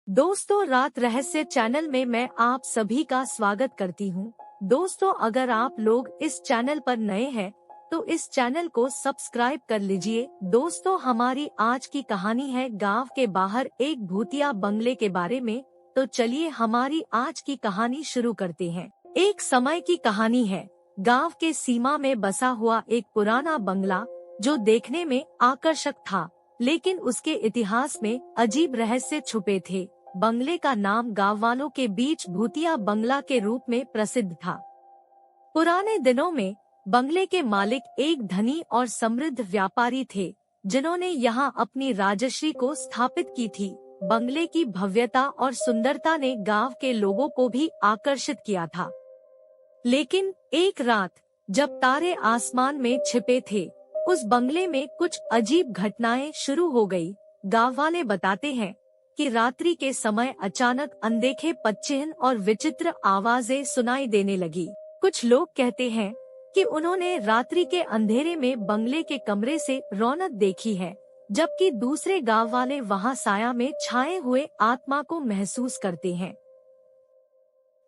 दोस्तों, रात रहस्य चैनल में मैं आप सभी का स्वागत करती हूँ। दोस्तों, अगर आप लोग इस चैनल पर नए हैं तो इस चैनल को सब्सक्राइब कर लीजिए। दोस्तों, हमारी आज की कहानी है गांव के बाहर एक भूतिया बंगले के बारे में। तो चलिए हमारी आज की कहानी शुरू करते हैं। एक समय की कहानी है। गांव के सीमा में बसा हुआ एक पुराना बंगला जो देखने में आकर्षक था, लेकिन उसके इतिहास में अजीब रहस्य छुपे थे। बंगले का नाम गांव वालों के बीच भूतिया बंगला के रूप में प्रसिद्ध था। पुराने दिनों में बंगले के मालिक एक धनी और समृद्ध व्यापारी थे, जिन्होंने यहाँ अपनी राजश्री को स्थापित की थी। बंगले की भव्यता और सुंदरता ने गांव के लोगों को भी आकर्षित किया था। लेकिन एक रात जब तारे आसमान में छिपे थे, उस बंगले में कुछ अजीब घटनाएं शुरू हो गई। गांव वाले बताते हैं कि रात्रि के समय अचानक अनदेखे पक्षियों और विचित्र आवाजें सुनाई देने लगी। कुछ लोग कहते हैं कि उन्होंने रात्रि के अंधेरे में बंगले के कमरे से रौनक देखी है, जबकि दूसरे गांव वाले वहां साया में छाए हुए आत्मा को महसूस करते हैं।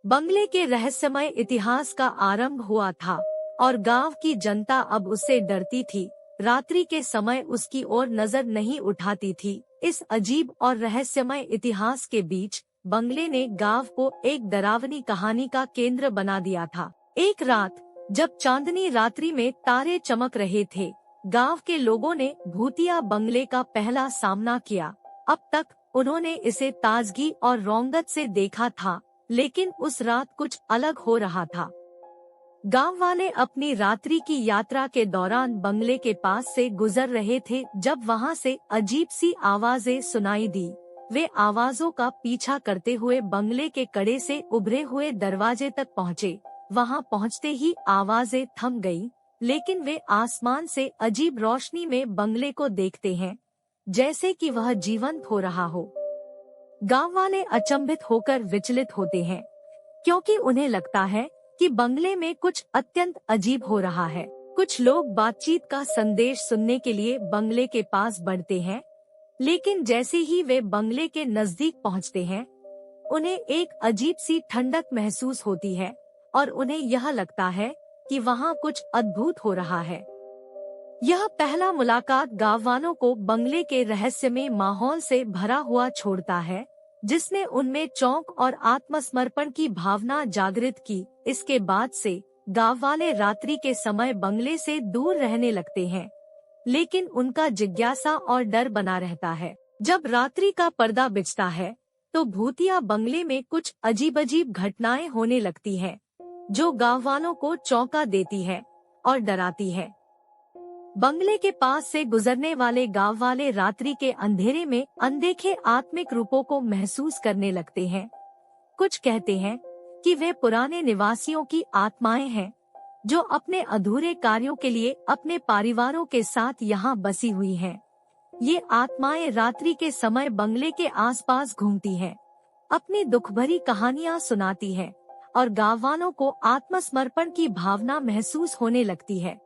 बंगले के रहस्यमय इतिहास का आरंभ हुआ था और गांव की जनता अब उससे डरती थी। रात्रि के समय उसकी ओर नजर नहीं उठाती थी। इस अजीब और रहस्यमय इतिहास के बीच बंगले ने गांव को एक डरावनी कहानी का केंद्र बना दिया था। एक रात जब चांदनी रात्रि में तारे चमक रहे थे, गांव के लोगों ने भूतिया बंगले का पहला सामना किया। अब तक उन्होंने इसे ताजगी और रौनक से देखा था, लेकिन उस रात कुछ अलग हो रहा था। गांव वाले अपनी रात्रि की यात्रा के दौरान बंगले के पास से गुजर रहे थे जब वहां से अजीब सी आवाजें सुनाई दी। वे आवाजों का पीछा करते हुए बंगले के कड़े से उभरे हुए दरवाजे तक पहुँचे। वहां पहुँचते ही आवाजें थम गईं, लेकिन वे आसमान से अजीब रोशनी में बंगले को देखते हैं, जैसे कि वह जीवंत हो रहा हो। गांव वाले अचंभित होकर विचलित होते हैं, क्योंकि उन्हें लगता है कि बंगले में कुछ अत्यंत अजीब हो रहा है। कुछ लोग बातचीत का संदेश सुनने के लिए बंगले के पास बढ़ते हैं, लेकिन जैसे ही वे बंगले के नजदीक पहुंचते हैं, उन्हें एक अजीब सी ठंडक महसूस होती है और उन्हें यह लगता है कि वहां कुछ अद्भुत हो रहा है। यह पहला मुलाकात गांव वालों को बंगले के रहस्यमय माहौल से भरा हुआ छोड़ता है, जिसने उनमें चौंक और आत्मसमर्पण की भावना जागृत की। इसके बाद से गांव वाले रात्रि के समय बंगले से दूर रहने लगते हैं, लेकिन उनका जिज्ञासा और डर बना रहता है। जब रात्रि का पर्दा बिछता है तो भूतिया बंगले में कुछ अजीब घटनाएं होने लगती हैं, जो गांव वालों को चौंका देती है और डराती है। बंगले के पास से गुजरने वाले गांव वाले रात्रि के अंधेरे में अनदेखे आत्मिक रूपों को महसूस करने लगते हैं। कुछ कहते हैं कि वे पुराने निवासियों की आत्माएं हैं, जो अपने अधूरे कार्यों के लिए अपने परिवारों के साथ यहाँ बसी हुई हैं। ये आत्माएं रात्रि के समय बंगले के आसपास घूमती हैं, अपनी दुखभरी कहानियाँ सुनाती हैं और गांव वालों को आत्मसमर्पण की भावना महसूस होने लगती है।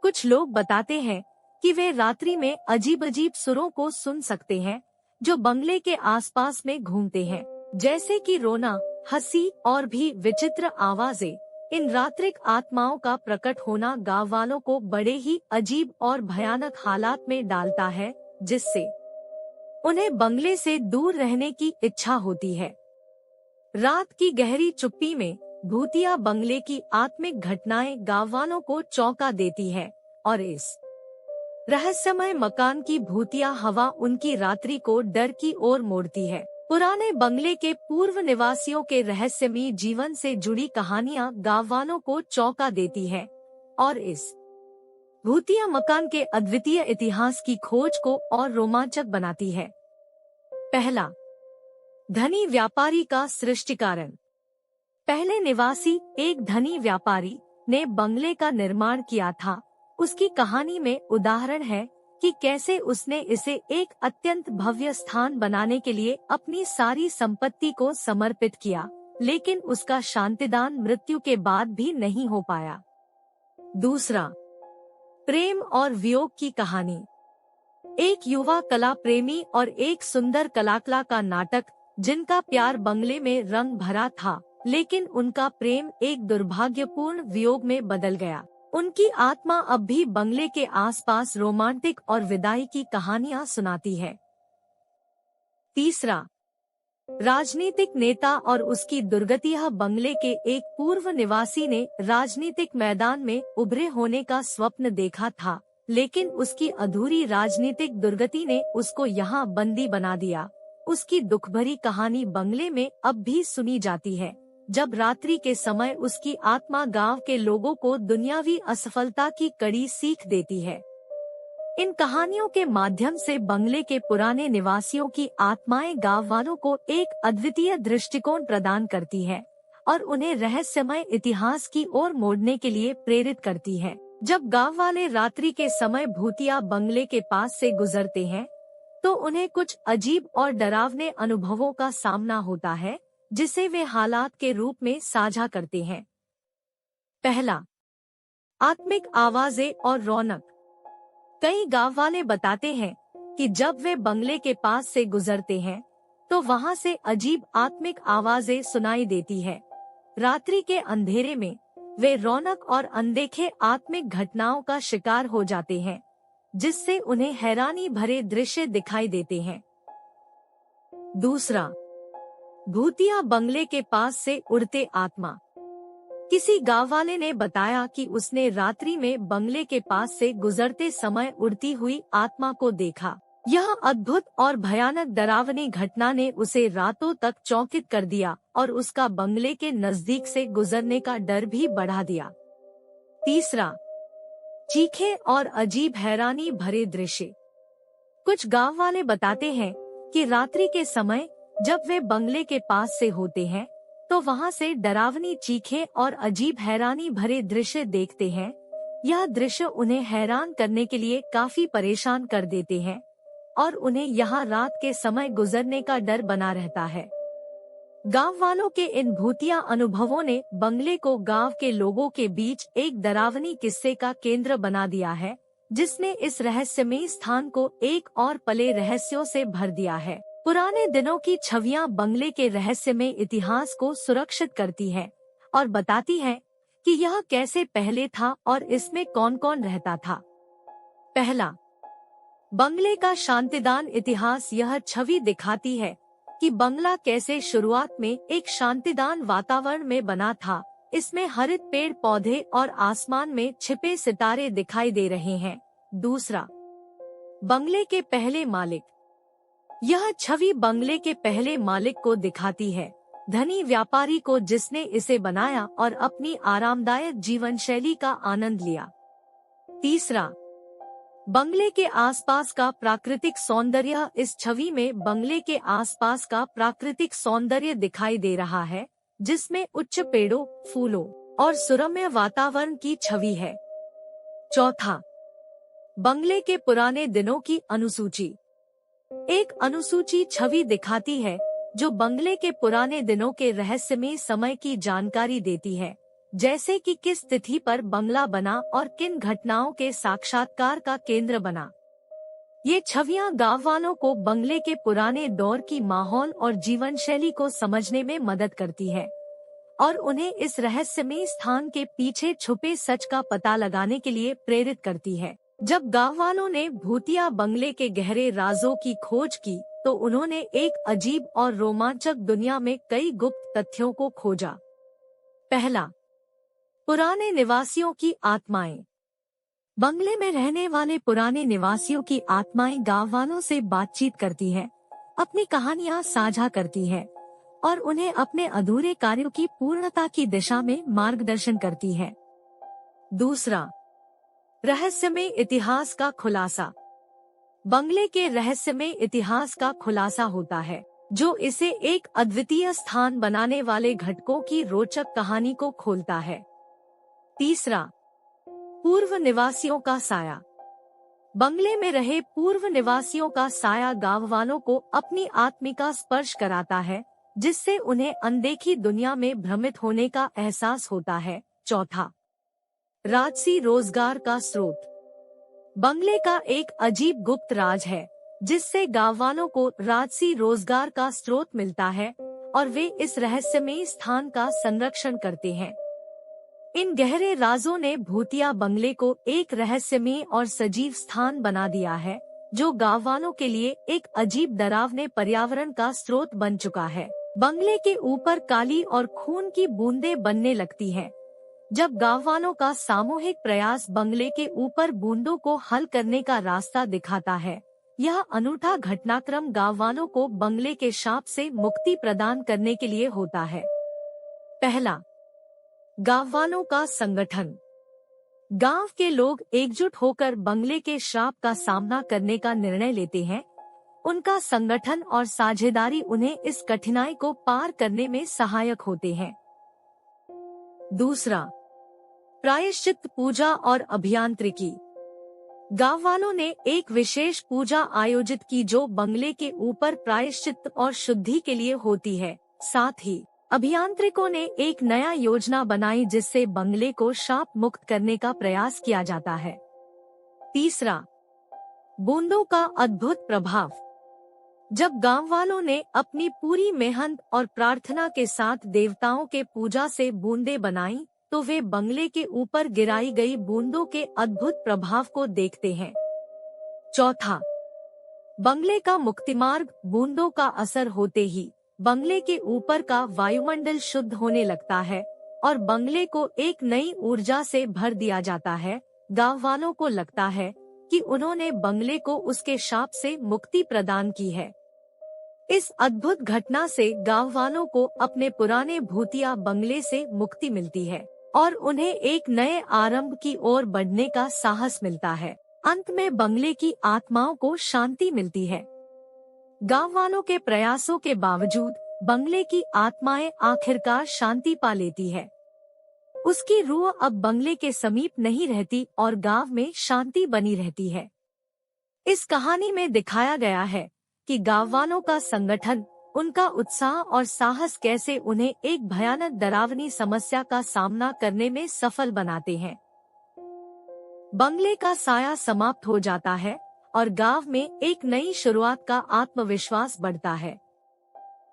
कुछ लोग बताते हैं कि वे रात्रि में अजीब सुरों को सुन सकते हैं, जो बंगले के आसपास में घूमते हैं, जैसे कि रोना, हंसी और भी विचित्र आवाजें। इन रात्रिक आत्माओं का प्रकट होना गांव वालों को बड़े ही अजीब और भयानक हालात में डालता है, जिससे उन्हें बंगले से दूर रहने की इच्छा होती है। रात की गहरी चुप्पी में भूतिया बंगले की आत्मिक घटनाएं गांव वालों को चौंका देती है और इस रहस्यमय मकान की भूतिया हवा उनकी रात्रि को डर की ओर मोड़ती है। पुराने बंगले के पूर्व निवासियों के रहस्यमय जीवन से जुड़ी कहानियां गांव वालों को चौंका देती है और इस भूतिया मकान के अद्वितीय इतिहास की खोज को और रोमांचक बनाती है। पहला, धनी व्यापारी का सृष्टिकरण। पहले निवासी एक धनी व्यापारी ने बंगले का निर्माण किया था। उसकी कहानी में उदाहरण है कि कैसे उसने इसे एक अत्यंत भव्य स्थान बनाने के लिए अपनी सारी संपत्ति को समर्पित किया, लेकिन उसका शांतिदान मृत्यु के बाद भी नहीं हो पाया। दूसरा, प्रेम और वियोग की कहानी। एक युवा कला प्रेमी और एक सुंदर कलाकार का नाटक जिनका प्यार बंगले में रंग भरा था, लेकिन उनका प्रेम एक दुर्भाग्यपूर्ण वियोग में बदल गया। उनकी आत्मा अब भी बंगले के आसपास रोमांटिक और विदाई की कहानियां सुनाती है। तीसरा, राजनीतिक नेता और उसकी दुर्गति। यह बंगले के एक पूर्व निवासी ने राजनीतिक मैदान में उभरे होने का स्वप्न देखा था, लेकिन उसकी अधूरी राजनीतिक दुर्गति ने उसको यहाँ बंदी बना दिया। उसकी दुखभरी कहानी बंगले में अब भी सुनी जाती है, जब रात्रि के समय उसकी आत्मा गांव के लोगों को दुनियावी असफलता की कड़ी सीख देती है। इन कहानियों के माध्यम से बंगले के पुराने निवासियों की आत्माएं गांव वालों को एक अद्वितीय दृष्टिकोण प्रदान करती है और उन्हें रहस्यमय इतिहास की ओर मोड़ने के लिए प्रेरित करती है। जब गांव वाले रात्रि के समय भूतिया बंगले के पास से गुजरते हैं, तो उन्हें कुछ अजीब और डरावने अनुभवों का सामना होता है, जिसे वे हालात के रूप में साझा करते हैं। पहला, आत्मिक आवाजें और रौनक। कई गांव वाले बताते हैं कि जब वे बंगले के पास से गुजरते हैं, तो वहां से अजीब आत्मिक आवाजें सुनाई देती है। रात्रि के अंधेरे में वे रौनक और अनदेखे आत्मिक घटनाओं का शिकार हो जाते हैं, जिससे उन्हें हैरानी भरे दृश्य दिखाई देते हैं। दूसरा, भूतिया बंगले के पास से उड़ते आत्मा। किसी गांव वाले ने बताया कि उसने रात्रि में बंगले के पास से गुजरते समय उड़ती हुई आत्मा को देखा। यह अद्भुत और भयानक डरावनी घटना ने उसे रातों तक चौकित कर दिया और उसका बंगले के नजदीक से गुजरने का डर भी बढ़ा दिया। तीसरा, चीखें और अजीब हैरानी भरे दृश्य। कुछ गांव वाले बताते हैं कि रात्रि के समय जब वे बंगले के पास से होते हैं, तो वहां से डरावनी चीखें और अजीब हैरानी भरे दृश्य देखते हैं। यह दृश्य उन्हें हैरान करने के लिए काफी परेशान कर देते हैं और उन्हें यहाँ रात के समय गुजरने का डर बना रहता है। गांव वालों के इन भूतिया अनुभवों ने बंगले को गांव के लोगों के बीच एक डरावनी किस्से का केंद्र बना दिया है, जिसने इस रहस्यमय स्थान को एक और पले रहस्यों से भर दिया है। पुराने दिनों की छवियां बंगले के रहस्यमय इतिहास को सुरक्षित करती है और बताती है कि यह कैसे पहले था और इसमें कौन कौन रहता था। पहला, बंगले का शांतिदान इतिहास। यह छवि दिखाती है कि बंगला कैसे शुरुआत में एक शांतिदान वातावरण में बना था। इसमें हरित पेड़ पौधे और आसमान में छिपे सितारे दिखाई दे रहे हैं। दूसरा, बंगले के पहले मालिक। यह छवि बंगले के पहले मालिक को दिखाती है, धनी व्यापारी को जिसने इसे बनाया और अपनी आरामदायक जीवन शैली का आनंद लिया। तीसरा, बंगले के आसपास का प्राकृतिक सौंदर्य। इस छवि में बंगले के आसपास का प्राकृतिक सौंदर्य दिखाई दे रहा है, जिसमें उच्च पेड़ों, फूलों और सुरम्य वातावरण की छवि है। चौथा, बंगले के पुराने दिनों की अनुसूची। एक अनुसूची छवि दिखाती है जो बंगले के पुराने दिनों के रहस्यमय समय की जानकारी देती है, जैसे कि किस तिथि पर बंगला बना और किन घटनाओं के साक्षात्कार का केंद्र बना। ये छवियां गांव वालों को बंगले के पुराने दौर की माहौल और जीवन शैली को समझने में मदद करती है और उन्हें इस रहस्यमय स्थान के पीछे छुपे सच का पता लगाने के लिए प्रेरित करती है। जब गांव वालों ने भूतिया बंगले के गहरे राजों की खोज की, तो उन्होंने एक अजीब और रोमांचक दुनिया में कई गुप्त तथ्यों को खोजा। पहला, पुराने निवासियों की आत्माएं। बंगले में रहने वाले पुराने निवासियों की आत्माएं गांव वालों से बातचीत करती हैं, अपनी कहानियां साझा करती हैं और उन्हें अपने अधूरे कार्यों की पूर्णता की दिशा में मार्गदर्शन करती है। दूसरा, रहस्यमय इतिहास का खुलासा। बंगले के रहस्यमय इतिहास का खुलासा होता है, जो इसे एक अद्वितीय स्थान बनाने वाले घटकों की रोचक कहानी को खोलता है। तीसरा, पूर्व निवासियों का साया। बंगले में रहे पूर्व निवासियों का साया गांव वालों को अपनी आत्मिका स्पर्श कराता है, जिससे उन्हें अनदेखी दुनिया में भ्रमित होने का एहसास होता है। चौथा, राजसी रोजगार का स्रोत। बंगले का एक अजीब गुप्त राज है, जिससे गांव वालों को राजसी रोजगार का स्रोत मिलता है और वे इस रहस्यमयी स्थान का संरक्षण करते हैं। इन गहरे राजों ने भूतिया बंगले को एक रहस्यमयी और सजीव स्थान बना दिया है, जो गांव वालों के लिए एक अजीब डरावने पर्यावरण का स्रोत बन चुका है। बंगले के ऊपर काली और खून की बूंदें बनने लगती हैं। जब गांव वालों का सामूहिक प्रयास बंगले के ऊपर बूंदों को हल करने का रास्ता दिखाता है, यह अनूठा घटनाक्रम गांव वालों को बंगले के शाप से मुक्ति प्रदान करने के लिए होता है। पहला, गांव वालों का संगठन। गांव के लोग एकजुट होकर बंगले के श्राप का सामना करने का निर्णय लेते हैं। उनका संगठन और साझेदारी उन्हें इस कठिनाई को पार करने में सहायक होते हैं। दूसरा, प्रायश्चित पूजा और अभियांत्रिकी। गांव वालों ने एक विशेष पूजा आयोजित की जो बंगले के ऊपर प्रायश्चित और शुद्धि के लिए होती है। साथ ही अभियांत्रिकों ने एक नया योजना बनाई जिससे बंगले को शाप मुक्त करने का प्रयास किया जाता है। तीसरा, बूंदों का अद्भुत प्रभाव। जब गांव वालों ने अपनी पूरी मेहनत और प्रार्थना के साथ देवताओं के पूजा से बूंदें बनाई, तो वे बंगले के ऊपर गिराई गई बूंदों के अद्भुत प्रभाव को देखते हैं। चौथा, बंगले का मुक्तिमार्ग। बूंदों का असर होते ही बंगले के ऊपर का वायुमंडल शुद्ध होने लगता है और बंगले को एक नई ऊर्जा से भर दिया जाता है। गांव वालों को लगता है कि उन्होंने बंगले को उसके शाप से मुक्ति प्रदान की है। इस अद्भुत घटना से गांव वालों को अपने पुराने भूतिया बंगले से मुक्ति मिलती है और उन्हें एक नए आरंभ की ओर बढ़ने का साहस मिलता है। अंत में बंगले की आत्माओं को शांति मिलती है। गांव वालों के प्रयासों के बावजूद बंगले की आत्माएं आखिरकार शांति पा लेती है। उसकी रूह अब बंगले के समीप नहीं रहती और गांव में शांति बनी रहती है। इस कहानी में दिखाया गया है कि गांव वालों का संगठन, उनका उत्साह और साहस कैसे उन्हें एक भयानक डरावनी समस्या का सामना करने में सफल बनाते हैं। बंगले का साया समाप्त हो जाता है और गांव में एक नई शुरुआत का आत्मविश्वास बढ़ता है।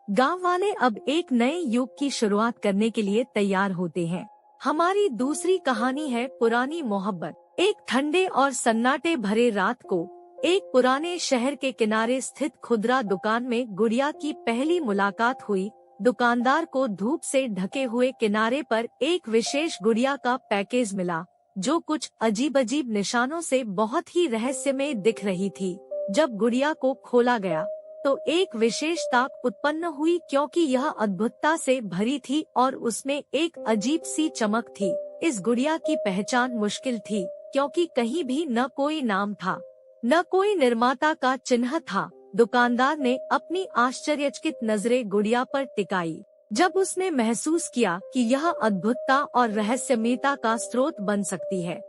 गांव वाले अब एक नए युग की शुरुआत करने के लिए तैयार होते हैं। हमारी दूसरी कहानी है पुरानी मोहब्बत। एक ठंडे और सन्नाटे भरे रात को एक पुराने शहर के किनारे स्थित खुदरा दुकान में गुड़िया की पहली मुलाकात हुई। दुकानदार को धूप से ढके हुए किनारे पर एक विशेष गुड़िया का पैकेज मिला, जो कुछ अजीब अजीब निशानों से बहुत ही रहस्यमय दिख रही थी। जब गुड़िया को खोला गया तो एक विशेष ताक उत्पन्न हुई, क्योंकि यह अद्भुतता से भरी थी और उसमें एक अजीब सी चमक थी। इस गुड़िया की पहचान मुश्किल थी, क्योंकि कहीं भी न कोई नाम था, न कोई निर्माता का चिन्ह था। दुकानदार ने अपनी आश्चर्यचकित नजरें गुड़िया पर टिकाई जब उसने महसूस किया कि यह अद्भुतता और रहस्यमयता का स्रोत बन सकती है।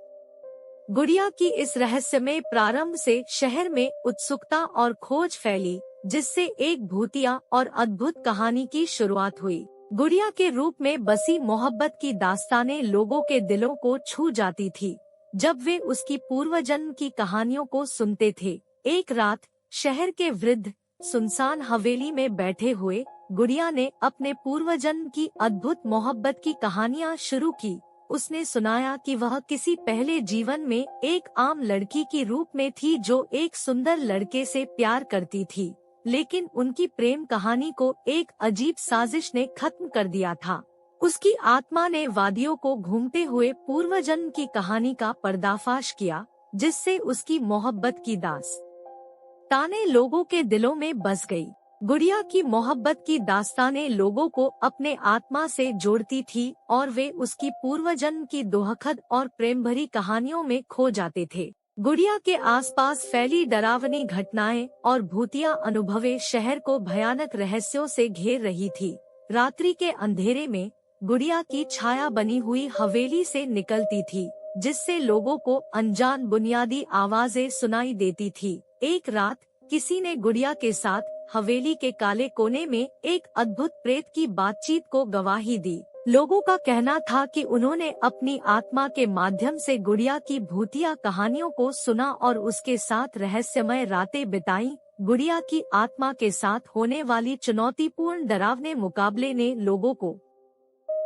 गुड़िया की इस रहस्यमय प्रारंभ से शहर में उत्सुकता और खोज फैली, जिससे एक भूतिया और अद्भुत कहानी की शुरुआत हुई। गुड़िया के रूप में बसी मोहब्बत की दास्तानें लोगों के दिलों को छू जाती थी जब वे उसकी पूर्वजन्म की कहानियों को सुनते थे। एक रात शहर के वृद्ध सुनसान हवेली में बैठे हुए गुड़िया ने अपने पूर्वजन्म की अद्भुत मोहब्बत की कहानियां शुरू की। उसने सुनाया कि वह किसी पहले जीवन में एक आम लड़की की रूप में थी जो एक सुंदर लड़के से प्यार करती थी, लेकिन उनकी प्रेम कहानी को एक अजीब साजिश ने खत्म कर दिया था। उसकी आत्मा ने वादियों को घूमते हुए पूर्वजन्म की कहानी का पर्दाफाश किया, जिससे उसकी मोहब्बत की दास्तानें लोगों के दिलों में बस गई। गुड़िया की मोहब्बत की दास्तानें लोगों को अपने आत्मा से जोड़ती थी और वे उसकी पूर्वजन्म की दुखद और प्रेम भरी कहानियों में खो जाते थे। गुड़िया के आसपास फैली डरावनी घटनाएं और भूतिया अनुभवें शहर को भयानक रहस्यों से घेर रही थी। रात्रि के अंधेरे में गुड़िया की छाया बनी हुई हवेली से निकलती थी, जिससे लोगों को अनजान बुनियादी आवाजें सुनाई देती थी। एक रात किसी ने गुड़िया के साथ हवेली के काले कोने में एक अद्भुत प्रेत की बातचीत को गवाही दी। लोगों का कहना था कि उन्होंने अपनी आत्मा के माध्यम से गुड़िया की भूतिया कहानियों को सुना और उसके साथ रहस्यमय रातें बिताई। गुड़िया की आत्मा के साथ होने वाली चुनौतीपूर्ण डरावने मुकाबले ने लोगों को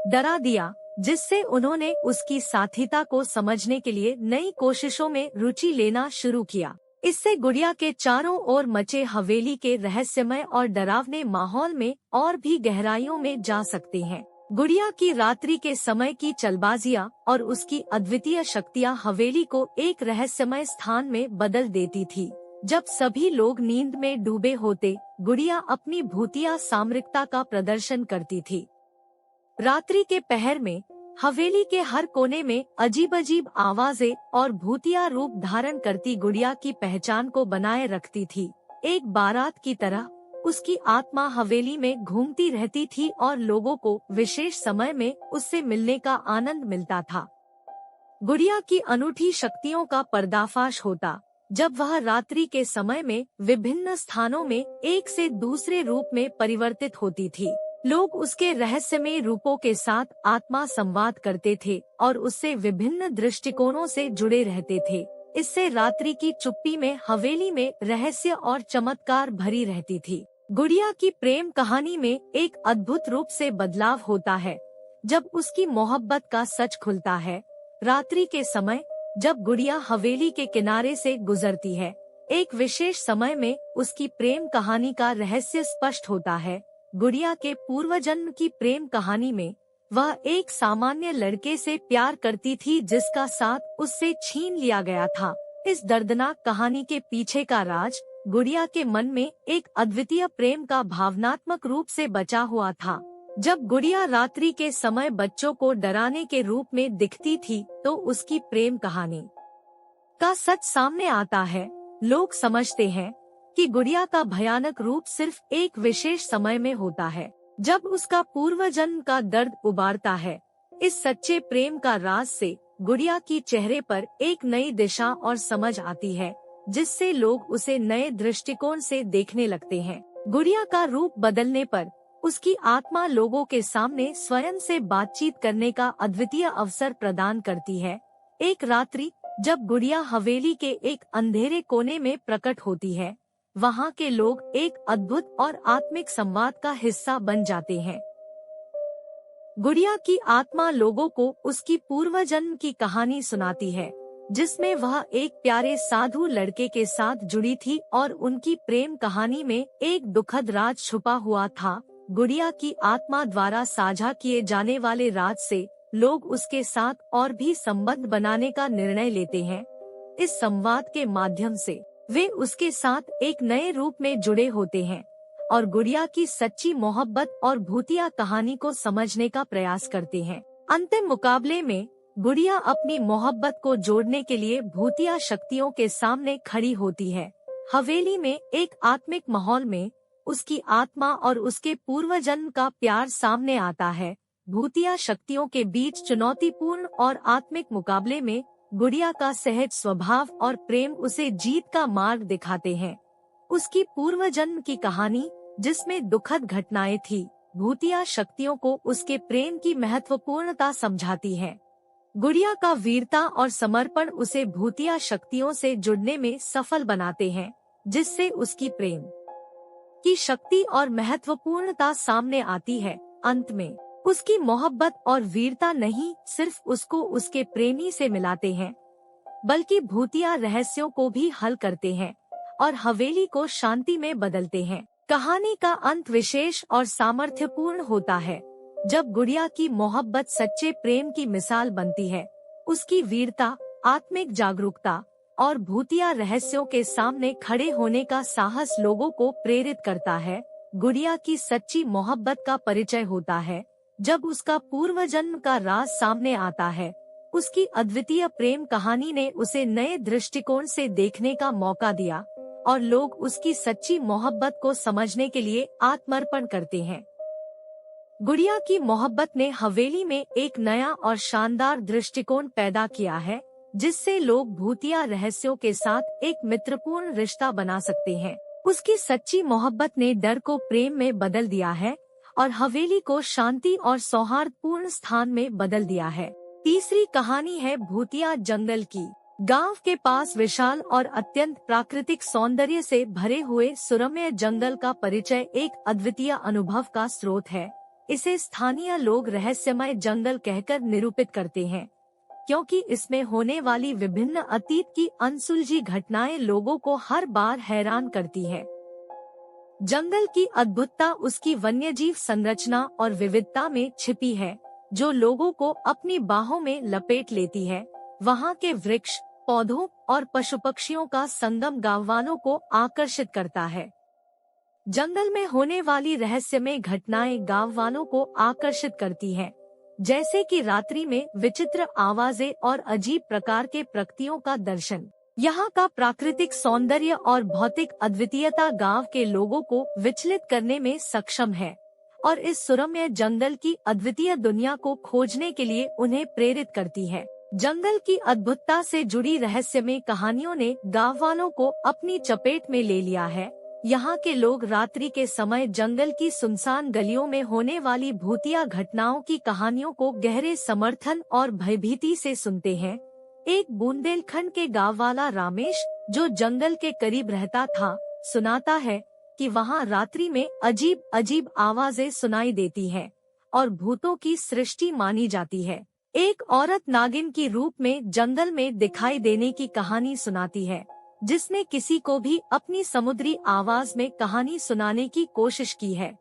डरा दिया, जिससे उन्होंने उसकी साथीता को समझने के लिए नई कोशिशों में रुचि लेना शुरू किया। इससे गुड़िया के चारों ओर मचे हवेली के रहस्यमय और डरावने माहौल में और भी गहराइयों में जा सकते हैं। गुड़िया की रात्रि के समय की चलबाजियां और उसकी अद्वितीय शक्तियां हवेली को एक रहस्यमय स्थान में बदल देती थी। जब सभी लोग नींद में डूबे होते, गुड़िया अपनी भूतिया सामरिकता का प्रदर्शन करती थी। रात्रि के पहर में हवेली के हर कोने में अजीब-अजीब आवाजें और भूतिया रूप धारण करती गुड़िया की पहचान को बनाए रखती थी। एक बारात की तरह उसकी आत्मा हवेली में घूमती रहती थी और लोगों को विशेष समय में उससे मिलने का आनंद मिलता था। गुड़िया की अनूठी शक्तियों का पर्दाफाश होता जब वह रात्रि के समय में विभिन्न स्थानों में एक से दूसरे रूप में परिवर्तित होती थी। लोग उसके रहस्यमय रूपों के साथ आत्मा संवाद करते थे और उससे विभिन्न दृष्टिकोणों से जुड़े रहते थे। इससे रात्रि की चुप्पी में हवेली में रहस्य और चमत्कार भरी रहती थी। गुड़िया की प्रेम कहानी में एक अद्भुत रूप से बदलाव होता है जब उसकी मोहब्बत का सच खुलता है। रात्रि के समय जब गुड़िया हवेली के किनारे से गुजरती है, एक विशेष समय में उसकी प्रेम कहानी का रहस्य स्पष्ट होता है। गुड़िया के पूर्वजन्म की प्रेम कहानी में वह एक सामान्य लड़के से प्यार करती थी जिसका साथ उससे छीन लिया गया था। इस दर्दनाक कहानी के पीछे का राज गुड़िया के मन में एक अद्वितीय प्रेम का भावनात्मक रूप से बचा हुआ था। जब गुड़िया रात्रि के समय बच्चों को डराने के रूप में दिखती थी तो उसकी प्रेम कहानी का सच सामने आता है। लोग समझते हैं कि गुड़िया का भयानक रूप सिर्फ एक विशेष समय में होता है जब उसका पूर्वजन्म का दर्द उबारता है। इस सच्चे प्रेम का राज से गुड़िया की चेहरे पर एक नई दिशा और समझ आती है, जिससे लोग उसे नए दृष्टिकोण से देखने लगते हैं। गुड़िया का रूप बदलने पर उसकी आत्मा लोगों के सामने स्वयं से बातचीत करने का अद्वितीय अवसर प्रदान करती है। एक रात्रि जब गुड़िया हवेली के एक अंधेरे कोने में प्रकट होती है, वहाँ के लोग एक अद्भुत और आत्मिक संवाद का हिस्सा बन जाते हैं। गुड़िया की आत्मा लोगों को उसकी पूर्वजन्म की कहानी सुनाती है, जिसमें वह एक प्यारे साधु लड़के के साथ जुड़ी थी और उनकी प्रेम कहानी में एक दुखद राज छुपा हुआ था। गुड़िया की आत्मा द्वारा साझा किए जाने वाले राज से लोग उसके साथ और भी संबंध बनाने का निर्णय लेते हैं। इस संवाद के माध्यम से वे उसके साथ एक नए रूप में जुड़े होते हैं और गुड़िया की सच्ची मोहब्बत और भूतिया कहानी को समझने का प्रयास करते हैं। अंतिम मुकाबले में गुड़िया अपनी मोहब्बत को जोड़ने के लिए भूतिया शक्तियों के सामने खड़ी होती है। हवेली में एक आत्मिक माहौल में उसकी आत्मा और उसके पूर्वजन्म का प्यार सामने आता है। भूतिया शक्तियों के बीच चुनौतीपूर्ण और आत्मिक मुकाबले में गुड़िया का सहज स्वभाव और प्रेम उसे जीत का मार्ग दिखाते हैं। उसकी पूर्वजन्म की कहानी, जिसमें दुखद घटनाएं थी, भूतिया शक्तियों को उसके प्रेम की महत्वपूर्णता समझाती है। गुड़िया का वीरता और समर्पण उसे भूतिया शक्तियों से जुड़ने में सफल बनाते हैं, जिससे उसकी प्रेम की शक्ति और महत्वपूर्णता सामने आती है। अंत में उसकी मोहब्बत और वीरता नहीं सिर्फ उसको उसके प्रेमी से मिलाते हैं, बल्कि भूतिया रहस्यों को भी हल करते हैं और हवेली को शांति में बदलते हैं। कहानी का अंत विशेष और सामर्थ्यपूर्ण होता है जब गुड़िया की मोहब्बत सच्चे प्रेम की मिसाल बनती है। उसकी वीरता, आत्मिक जागरूकता और भूतिया रहस्यों के सामने खड़े होने का साहस लोगों को प्रेरित करता है। गुड़िया की सच्ची मोहब्बत का परिचय होता है जब उसका पूर्वजन्म का राज सामने आता है। उसकी अद्वितीय प्रेम कहानी ने उसे नए दृष्टिकोण से देखने का मौका दिया और लोग उसकी सच्ची मोहब्बत को समझने के लिए आत्मर्पण करते हैं। गुड़िया की मोहब्बत ने हवेली में एक नया और शानदार दृष्टिकोण पैदा किया है, जिससे लोग भूतिया रहस्यों के साथ एक मित्रपूर्ण रिश्ता बना सकते हैं। उसकी सच्ची मोहब्बत ने डर को प्रेम में बदल दिया है और हवेली को शांति और सौहार्दपूर्ण स्थान में बदल दिया है। तीसरी कहानी है भूतिया जंगल की। गांव के पास विशाल और अत्यंत प्राकृतिक सौंदर्य से भरे हुए सुरम्य जंगल का परिचय एक अद्वितीय अनुभव का स्रोत है। इसे स्थानीय लोग रहस्यमय जंगल कहकर निरूपित करते हैं, क्योंकि इसमें होने वाली विभिन्न अतीत की अनसुलझी घटनाएं लोगों को हर बार हैरान करती है। जंगल की अद्भुतता उसकी वन्यजीव संरचना और विविधता में छिपी है, जो लोगों को अपनी बाहों में लपेट लेती है। वहाँ के वृक्ष, पौधों और पशु पक्षियों का संगम गांववालों को आकर्षित करता है। जंगल में होने वाली रहस्यमय घटनाएं गांववालों को आकर्षित करती हैं, जैसे कि रात्रि में विचित्र आवाजें और अजीब प्रकार के प्रकृतियों का दर्शन। यहाँ का प्राकृतिक सौंदर्य और भौतिक अद्वितीयता गांव के लोगों को विचलित करने में सक्षम है और इस सुरम्य जंगल की अद्वितीय दुनिया को खोजने के लिए उन्हें प्रेरित करती है। जंगल की अद्भुतता से जुड़ी रहस्यमय कहानियों ने गाँव वालों को अपनी चपेट में ले लिया है। यहाँ के लोग रात्रि के समय जंगल की सुनसान गलियों में होने वाली भूतिया घटनाओं की कहानियों को गहरे समर्थन और भयभीति से सुनते हैं। एक बुंदेलखंड के गाँव वाला रामेश, जो जंगल के करीब रहता था, सुनाता है कि वहाँ रात्रि में अजीब अजीब आवाजें सुनाई देती हैं और भूतों की सृष्टि मानी जाती है। एक औरत नागिन की रूप में जंगल में दिखाई देने की कहानी सुनाती है, जिसने किसी को भी अपनी समुद्री आवाज में कहानी सुनाने की कोशिश की है।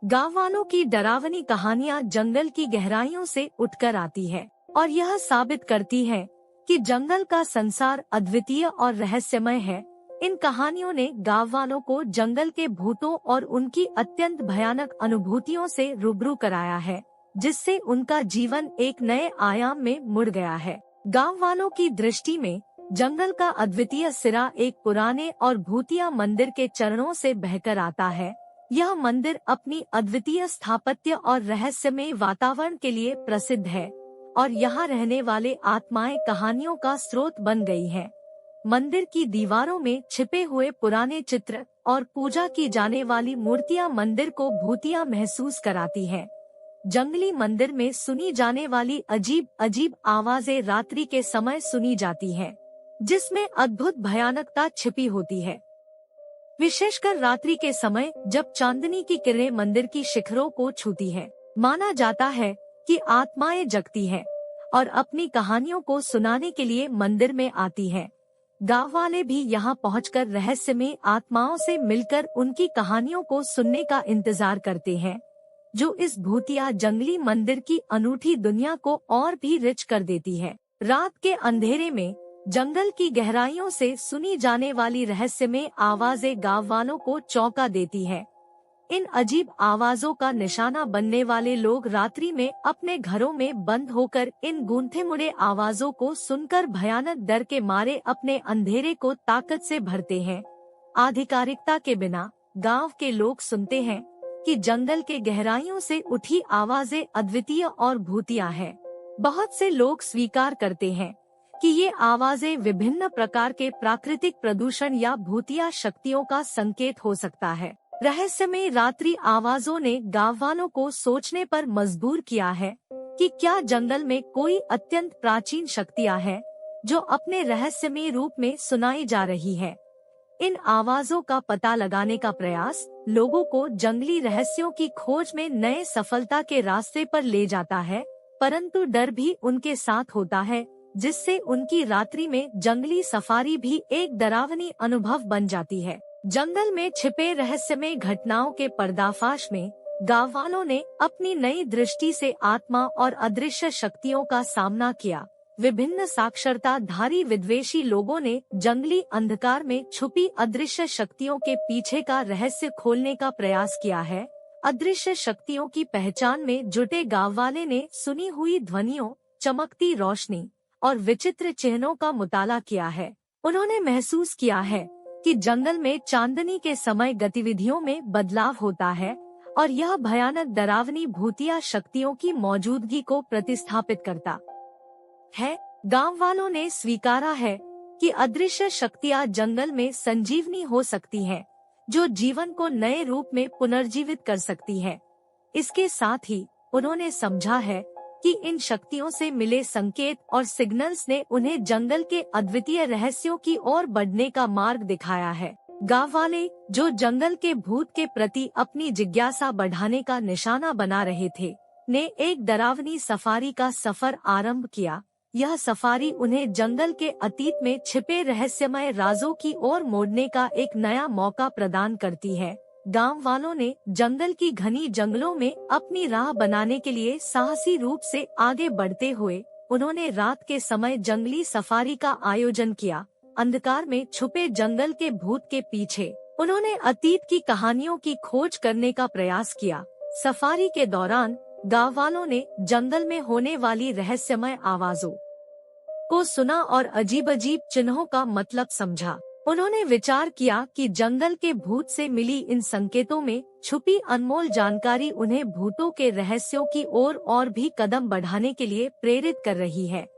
गाँव वालों की डरावनी कहानियाँ जंगल की गहराइयों से उठकर आती है और यह साबित करती है कि जंगल का संसार अद्वितीय और रहस्यमय है। इन कहानियों ने गाँव वालों को जंगल के भूतों और उनकी अत्यंत भयानक अनुभूतियों से रूबरू कराया है, जिससे उनका जीवन एक नए आयाम में मुड़ गया है। गाँव वालों की दृष्टि में जंगल का अद्वितीय सिरा एक पुराने और भूतिया मंदिर के चरणों से बहकर आता है। यह मंदिर अपनी अद्वितीय स्थापत्य और रहस्यमय वातावरण के लिए प्रसिद्ध है और यहाँ रहने वाले आत्माएं कहानियों का स्रोत बन गई हैं। मंदिर की दीवारों में छिपे हुए पुराने चित्र और पूजा की जाने वाली मूर्तियां मंदिर को भूतिया महसूस कराती हैं। जंगली मंदिर में सुनी जाने वाली अजीब अजीब आवाजें रात्रि के समय सुनी जाती हैं, जिसमें अद्भुत भयानकता छिपी होती है। विशेषकर रात्रि के समय जब चांदनी की किरणें मंदिर की शिखरों को छूती हैं, माना जाता है कि आत्माएं जगती हैं और अपनी कहानियों को सुनाने के लिए मंदिर में आती हैं। गाँव वाले भी यहाँ पहुंचकर रहस्यमय आत्माओं से मिलकर उनकी कहानियों को सुनने का इंतजार करते हैं, जो इस भूतिया जंगली मंदिर की अनूठी दुनिया को और भी रिच कर देती है। रात के अंधेरे में जंगल की गहराइयों से सुनी जाने वाली रहस्यमय आवाजें गाँव वालों को चौंका देती है। इन अजीब आवाजों का निशाना बनने वाले लोग रात्रि में अपने घरों में बंद होकर इन गूंथे मुड़े आवाजों को सुनकर भयानक डर के मारे अपने अंधेरे को ताकत से भरते हैं। आधिकारिकता के बिना गांव के लोग सुनते हैं कि जंगल के गहराइयों से उठी आवाजें अद्वितीय और भूतिया हैं। बहुत से लोग स्वीकार करते हैं कि ये आवाजें विभिन्न प्रकार के प्राकृतिक प्रदूषण या भूतिया शक्तियों का संकेत हो सकता है। रहस्यमय रात्रि आवाजों ने गाँव वालों को सोचने पर मजबूर किया है कि क्या जंगल में कोई अत्यंत प्राचीन शक्तियाँ हैं जो अपने रहस्यमय रूप में सुनाई जा रही है। इन आवाजों का पता लगाने का प्रयास लोगों को जंगली रहस्यों की खोज में नए सफलता के रास्ते पर ले जाता है, परंतु डर भी उनके साथ होता है, जिससे उनकी रात्रि में जंगली सफारी भी एक डरावनी अनुभव बन जाती है। जंगल में छिपे रहस्यमय घटनाओं के पर्दाफाश में गाँव वालों ने अपनी नई दृष्टि से आत्मा और अदृश्य शक्तियों का सामना किया। विभिन्न साक्षरताधारी विद्वेषी लोगों ने जंगली अंधकार में छुपी अदृश्य शक्तियों के पीछे का रहस्य खोलने का प्रयास किया है। अदृश्य शक्तियों की पहचान में जुटे गाँव वाले ने सुनी हुई ध्वनियों, चमकती रोशनी और विचित्र चिन्हों का मुताला किया है। उन्होंने महसूस किया है कि जंगल में चांदनी के समय गतिविधियों में बदलाव होता है और यह भयानक डरावनी भूतिया शक्तियों की मौजूदगी को प्रतिस्थापित करता है। गाँव वालों ने स्वीकारा है कि अदृश्य शक्तियाँ जंगल में संजीवनी हो सकती हैं, जो जीवन को नए रूप में पुनर्जीवित कर सकती है। इसके साथ ही उन्होंने समझा है कि इन शक्तियों से मिले संकेत और सिग्नल्स ने उन्हें जंगल के अद्वितीय रहस्यों की ओर बढ़ने का मार्ग दिखाया है। गांव वाले, जो जंगल के भूत के प्रति अपनी जिज्ञासा बढ़ाने का निशाना बना रहे थे, ने एक डरावनी सफारी का सफर आरंभ किया। यह सफारी उन्हें जंगल के अतीत में छिपे रहस्यमय राजों की ओर मोड़ने का एक नया मौका प्रदान करती है। गांव वालों ने जंगल की घनी जंगलों में अपनी राह बनाने के लिए साहसी रूप से आगे बढ़ते हुए उन्होंने रात के समय जंगली सफारी का आयोजन किया। अंधकार में छुपे जंगल के भूत के पीछे उन्होंने अतीत की कहानियों की खोज करने का प्रयास किया। सफारी के दौरान गांव वालों ने जंगल में होने वाली रहस्यमय आवाजों को सुना और अजीब-अजीब चिन्हों का मतलब समझा। उन्होंने विचार किया कि जंगल के भूत से मिली इन संकेतों में छुपी अनमोल जानकारी उन्हें भूतों के रहस्यों की ओर और भी कदम बढ़ाने के लिए प्रेरित कर रही है।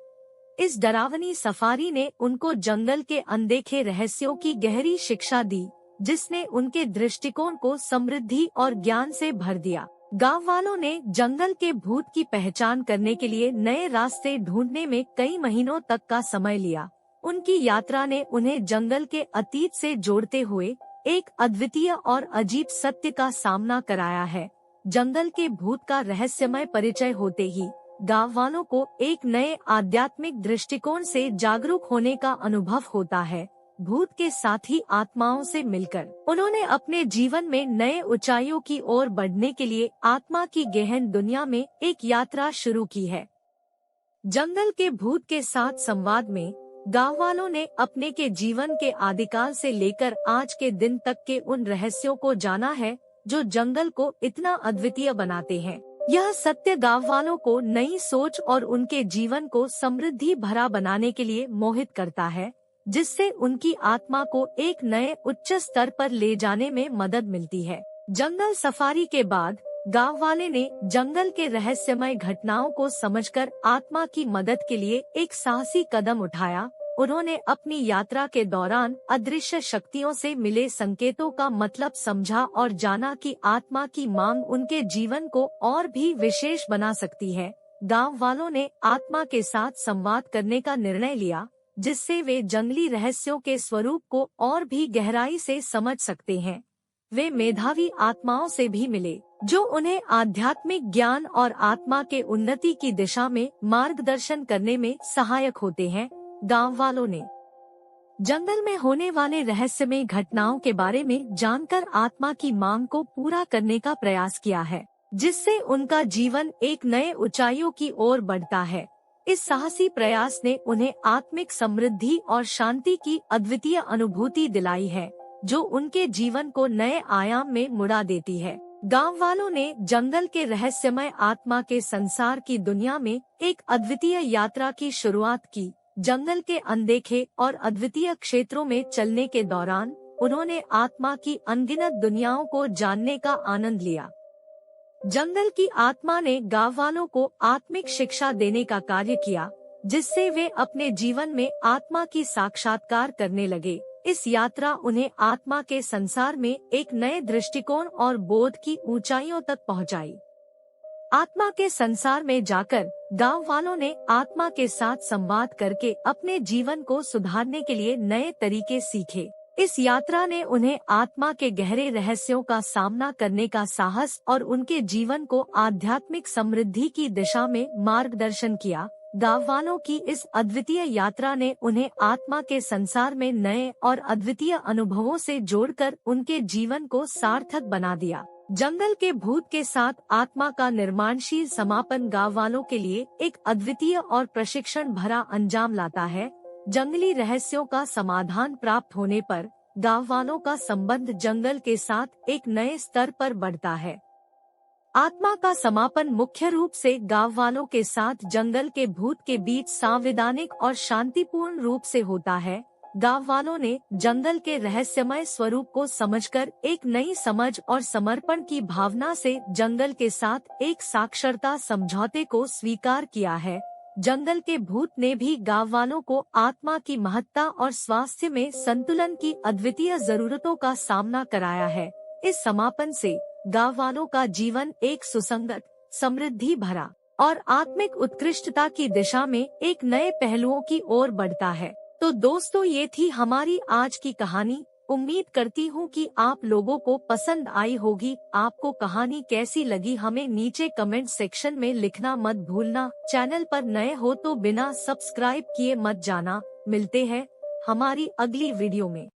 इस डरावनी सफारी ने उनको जंगल के अनदेखे रहस्यों की गहरी शिक्षा दी, जिसने उनके दृष्टिकोण को समृद्धि और ज्ञान से भर दिया। गांव वालों ने जंगल के भूत की पहचान करने के लिए नए रास्ते ढूंढने में कई महीनों तक का समय लिया। उनकी यात्रा ने उन्हें जंगल के अतीत से जोड़ते हुए एक अद्वितीय और अजीब सत्य का सामना कराया है। जंगल के भूत का रहस्यमय परिचय होते ही गांव वालों को एक नए आध्यात्मिक दृष्टिकोण से जागरूक होने का अनुभव होता है। भूत के साथी आत्माओं से मिलकर उन्होंने अपने जीवन में नए ऊंचाइयों की ओर बढ़ने के लिए आत्मा की गहन दुनिया में एक यात्रा शुरू की है। जंगल के भूत के साथ संवाद में गांव वालों ने अपने के जीवन के आदिकाल से लेकर आज के दिन तक के उन रहस्यों को जाना है जो जंगल को इतना अद्वितीय बनाते हैं। यह सत्य गांव वालों को नई सोच और उनके जीवन को समृद्धि भरा बनाने के लिए मोहित करता है, जिससे उनकी आत्मा को एक नए उच्च स्तर पर ले जाने में मदद मिलती है। जंगल सफारी के बाद गांव वाले ने जंगल के रहस्यमय घटनाओं को समझकर आत्मा की मदद के लिए एक साहसी कदम उठाया। उन्होंने अपनी यात्रा के दौरान अदृश्य शक्तियों से मिले संकेतों का मतलब समझा और जाना कि आत्मा की मांग उनके जीवन को और भी विशेष बना सकती है। गांव वालों ने आत्मा के साथ संवाद करने का निर्णय लिया, जिससे वे जंगली रहस्यों के स्वरूप को और भी गहराई से समझ सकते हैं। वे मेधावी आत्माओं से भी मिले, जो उन्हें आध्यात्मिक ज्ञान और आत्मा के उन्नति की दिशा में मार्गदर्शन करने में सहायक होते हैं। गांव वालों ने जंगल में होने वाले रहस्यमय घटनाओं के बारे में जानकर आत्मा की मांग को पूरा करने का प्रयास किया है, जिससे उनका जीवन एक नए ऊंचाइयों की ओर बढ़ता है। इस साहसी प्रयास ने उन्हें आत्मिक समृद्धि और शांति की अद्वितीय अनुभूति दिलाई है, जो उनके जीवन को नए आयाम में मुड़ा देती है। गांव वालों ने जंगल के रहस्यमय आत्मा के संसार की दुनिया में एक अद्वितीय यात्रा की शुरुआत की। जंगल के अनदेखे और अद्वितीय क्षेत्रों में चलने के दौरान उन्होंने आत्मा की अनगिनत दुनियाओं को जानने का आनंद लिया। जंगल की आत्मा ने गांव वालों को आत्मिक शिक्षा देने का कार्य किया, जिससे वे अपने जीवन में आत्मा की साक्षात्कार करने लगे। इस यात्रा उन्हें आत्मा के संसार में एक नए दृष्टिकोण और बोध की ऊंचाइयों तक पहुंचाई। आत्मा के संसार में जाकर गांव वालों ने आत्मा के साथ संवाद करके अपने जीवन को सुधारने के लिए नए तरीके सीखे। इस यात्रा ने उन्हें आत्मा के गहरे रहस्यों का सामना करने का साहस और उनके जीवन को आध्यात्मिक समृद्धि की दिशा में मार्गदर्शन किया। गांव वालों की इस अद्वितीय यात्रा ने उन्हें आत्मा के संसार में नए और अद्वितीय अनुभवों से जोड़कर उनके जीवन को सार्थक बना दिया। जंगल के भूत के साथ आत्मा का निर्माणशील समापन गांव वालों के लिए एक अद्वितीय और प्रशिक्षण भरा अंजाम लाता है। जंगली रहस्यों का समाधान प्राप्त होने पर गांव वालों का संबंध जंगल के साथ एक नए स्तर पर बढ़ता है। आत्मा का समापन मुख्य रूप से गांव वालों के साथ जंगल के भूत के बीच सांविधानिक और शांतिपूर्ण रूप से होता है। गांव वालों ने जंगल के रहस्यमय स्वरूप को समझकर एक नई समझ और समर्पण की भावना से जंगल के साथ एक साक्षरता समझौते को स्वीकार किया है। जंगल के भूत ने भी गांव वालों को आत्मा की महत्ता और स्वास्थ्य में संतुलन की अद्वितीय जरूरतों का सामना कराया है। इस समापन से गांव वालों का जीवन एक सुसंगत, समृद्धि भरा और आत्मिक उत्कृष्टता की दिशा में एक नए पहलुओं की ओर बढ़ता है। तो दोस्तों, ये थी हमारी आज की कहानी। उम्मीद करती हूँ कि आप लोगों को पसंद आई होगी। आपको कहानी कैसी लगी हमें नीचे कमेंट सेक्शन में लिखना मत भूलना। चैनल पर नए हो तो बिना सब्सक्राइब किए मत जाना। मिलते हैं हमारी अगली वीडियो में।